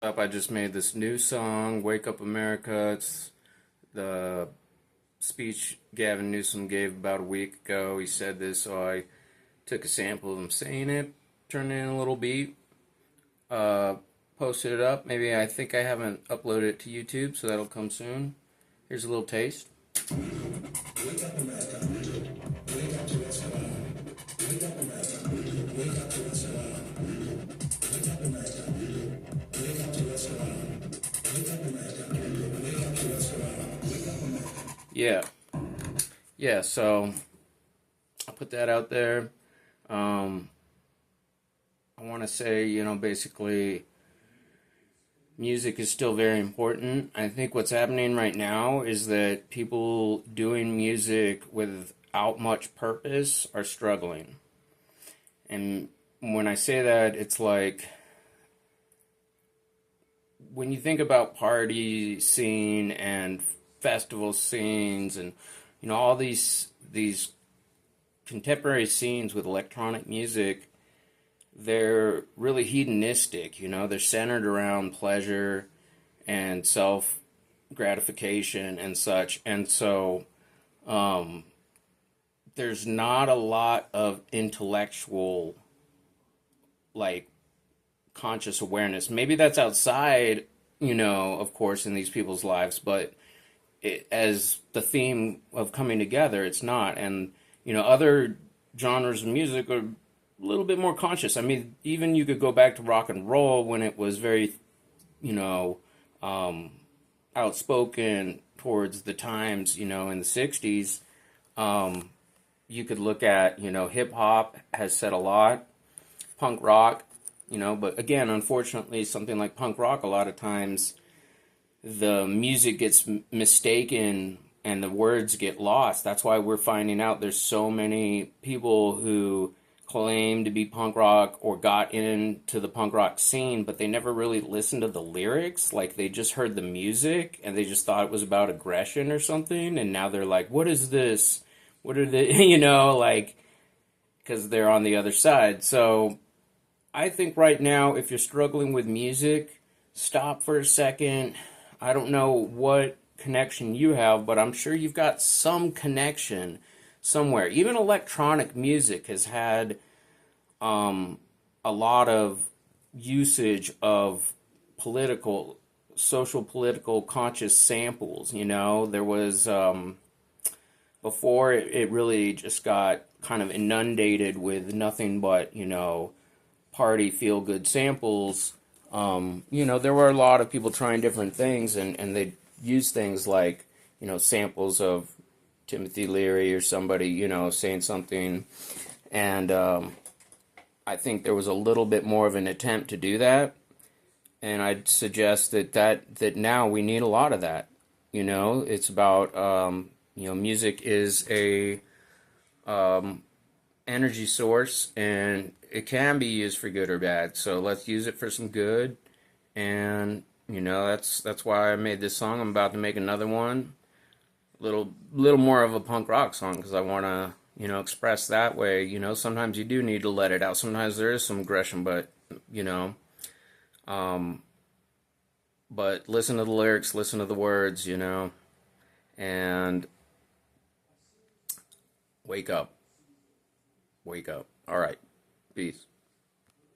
Up, I just made this new song, Wake Up America. It's the speech Gavin Newsom gave about a week ago. He said this, so I took a sample of him saying it, turned it in a little beat, uh, posted it up. Maybe I think I haven't uploaded it to YouTube, so that'll come soon. Here's a little taste. Wake up America. Wake up to what's going on. Wake up America. Wake up to what's going on. Wake up America. Wake up to what's going on. Wake up America. Wake up to what's going on. Wake up America. Yeah, so I put that out there. I want to say, basically, music is still very important. I think what's happening right now is that people doing music without much purpose are struggling. And when I say that, it's like when you think about party scene and festival scenes and all these contemporary scenes with electronic music, they're really hedonistic. They're centered around pleasure and self gratification and such. And so there's not a lot of intellectual, like, conscious awareness. Maybe that's outside, of course, in these people's lives, but as the theme of coming together, it's not. And, other genres of music are a little bit more conscious. I mean, even you could go back to rock and roll when it was very, outspoken towards the times, in the 60s. You could look at, hip hop has said a lot, punk rock, but again, unfortunately, something like punk rock, a lot of times the music gets mistaken and the words get lost. That's why we're finding out there's so many people who claim to be punk rock or got into the punk rock scene, but they never really listened to the lyrics. Like, they just heard the music and they just thought it was about aggression or something, and now they're like, what is this? What are they, because they're on the other side. So I think right now, if you're struggling with music, stop for a second. I don't know what connection you have, but I'm sure you've got some connection somewhere. Even electronic music has had a lot of usage of social political conscious samples. There was, before it really just got kind of inundated with nothing but, party feel good samples. There were a lot of people trying different things, and they use things like, samples of Timothy Leary or somebody, saying something. And I think there was a little bit more of an attempt to do that. And I'd suggest that now we need a lot of that. It's about, music is a energy source, and it can be used for good or bad. So let's use it for some good. And that's why I made this song. I'm about to make another one, little more of a punk rock song, because I want to express that way. Sometimes you do need to let it out. Sometimes there is some aggression, but but listen to the lyrics, listen to the words, and wake up. Wake up. All right. Peace.